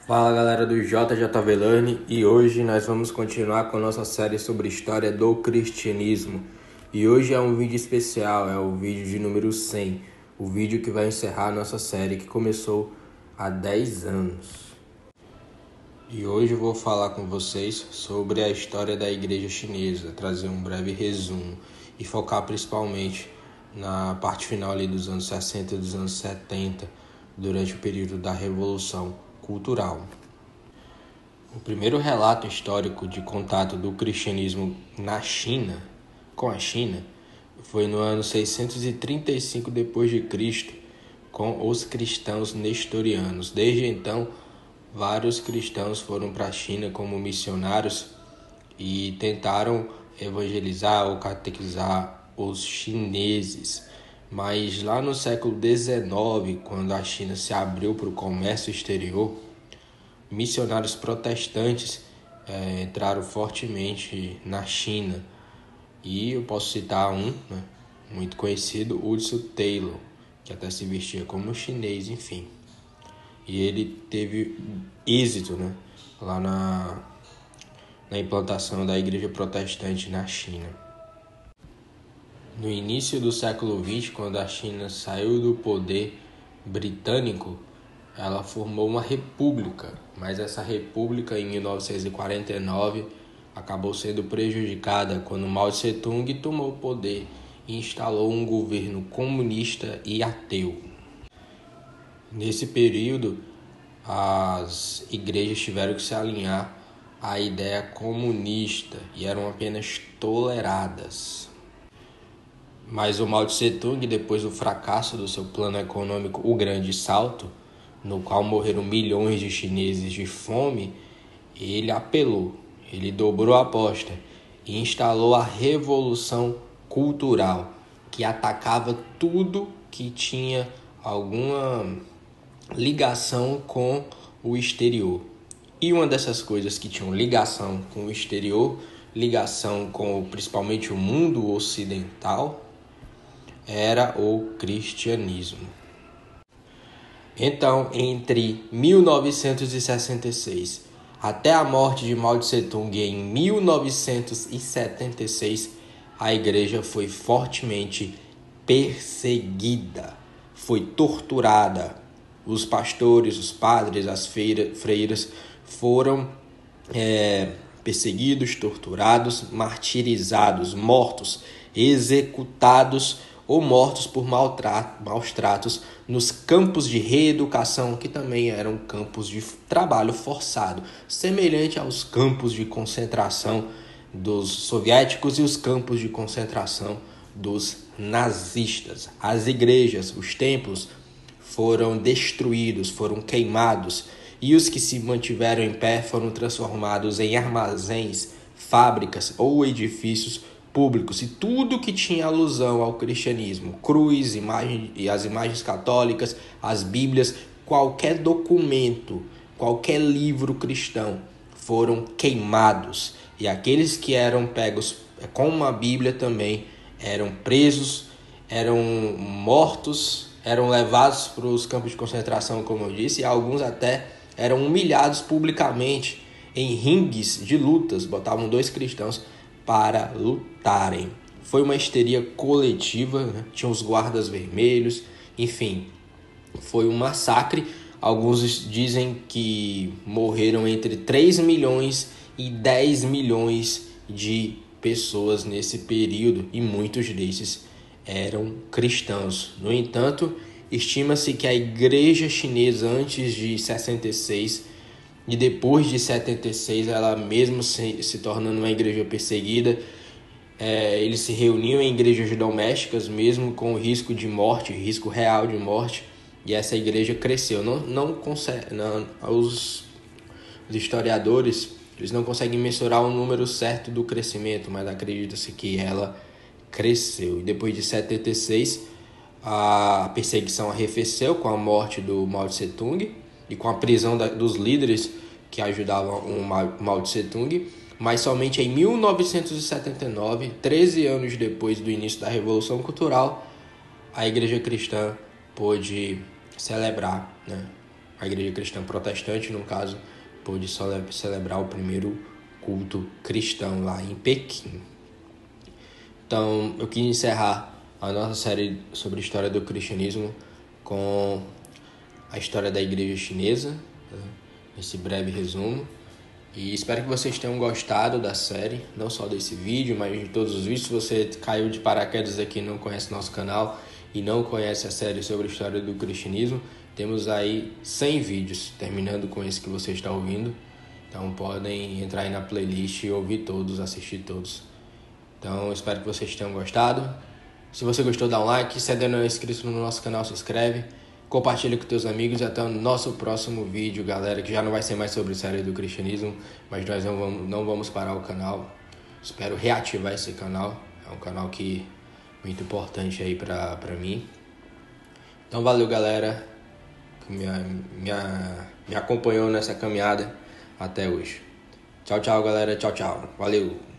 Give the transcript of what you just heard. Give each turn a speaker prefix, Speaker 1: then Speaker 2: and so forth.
Speaker 1: Fala galera do JJ Velani, e hoje nós vamos continuar com a nossa série sobre história do cristianismo. E hoje é um vídeo especial, é o vídeo de número 100, o vídeo que vai encerrar a nossa série que começou há 10 anos. E hoje eu vou falar com vocês sobre a história da igreja chinesa, trazer um breve resumo e focar principalmente na parte final ali dos anos 60 e dos anos 70, durante o período da Revolução Cultural. O primeiro relato histórico de contato do cristianismo na China, com a China, foi no ano 635 d.C., com os cristãos nestorianos. Desde então, vários cristãos foram para a China como missionários e tentaram evangelizar ou catequizar os chineses. Mas lá no século XIX, quando a China se abriu para o comércio exterior, missionários protestantes entraram fortemente na China. E eu posso citar muito conhecido, Hudson Taylor, que até se vestia como chinês, enfim. E ele teve êxito lá na implantação da igreja protestante na China. No início do século XX, quando a China saiu do poder britânico, ela formou uma república, mas essa república em 1949 acabou sendo prejudicada quando Mao Tse-tung tomou o poder e instalou um governo comunista e ateu. Nesse período, as igrejas tiveram que se alinhar à ideia comunista e eram apenas toleradas. Mas o Mao Tse-tung, depois do fracasso do seu plano econômico, o Grande Salto, no qual morreram milhões de chineses de fome, ele apelou, ele dobrou a aposta e instalou a Revolução Cultural, que atacava tudo que tinha alguma ligação com o exterior. E uma dessas coisas que tinham ligação com o exterior, ligação com principalmente o mundo ocidental, era o cristianismo. Então, entre 1966 até a morte de Mao Tse-tung em 1976, a igreja foi fortemente perseguida, foi torturada. Os pastores, os padres, as freiras foram perseguidos, torturados, martirizados, mortos, executados ou mortos por maus tratos nos campos de reeducação, que também eram campos de trabalho forçado, semelhante aos campos de concentração dos soviéticos e os campos de concentração dos nazistas. As igrejas, os templos foram destruídos, foram queimados, e os que se mantiveram em pé foram transformados em armazéns, fábricas ou edifícios públicos, e tudo que tinha alusão ao cristianismo, cruz, as imagens católicas, as bíblias, qualquer documento, qualquer livro cristão, foram queimados. E aqueles que eram pegos com uma bíblia também eram presos, eram mortos, eram levados para os campos de concentração, como eu disse, e alguns até eram humilhados publicamente em ringues de lutas, botavam 2 cristãos para lutarem. Foi uma histeria coletiva, tinha os guardas vermelhos, enfim, foi um massacre. Alguns dizem que morreram entre 3 milhões e 10 milhões de pessoas nesse período, e muitos desses eram cristãos. No entanto, estima-se que a igreja chinesa, antes de 66 e depois de 76, ela mesmo se tornando uma igreja perseguida, eles se reuniam em igrejas domésticas, mesmo com o risco de morte, risco real de morte, e essa igreja cresceu. Os historiadores, eles não conseguem mensurar o número certo do crescimento, mas acredita-se que ela cresceu. E depois de 76, a perseguição arrefeceu com a morte do Mao Tse-tung e com a prisão dos líderes que ajudavam o Mao Tse-tung, mas somente em 1979, 13 anos depois do início da Revolução Cultural, a igreja cristã pôde celebrar a igreja cristã protestante, no caso, pôde celebrar o primeiro culto cristão lá em Pequim. Então, eu quis encerrar a nossa série sobre a história do cristianismo com a história da igreja chinesa, né? Esse breve resumo. E espero que vocês tenham gostado da série, não só desse vídeo, mas de todos os vídeos. Se você caiu de paraquedas aqui e não conhece nosso canal e não conhece a série sobre a história do cristianismo, temos aí 100 vídeos, terminando com esse que você está ouvindo. Então podem entrar aí na playlist e ouvir todos, assistir todos. Então espero que vocês tenham gostado. Se você gostou, dá um like. Se ainda não é inscrito no nosso canal, se inscreve. Compartilha com teus amigos e até o nosso próximo vídeo, galera, que já não vai ser mais sobre a série do cristianismo, mas nós não vamos parar o canal. Espero reativar esse canal. É um canal que é muito importante aí pra mim. Então valeu, galera, que me acompanhou nessa caminhada até hoje. Tchau, tchau, galera. Tchau, tchau. Valeu.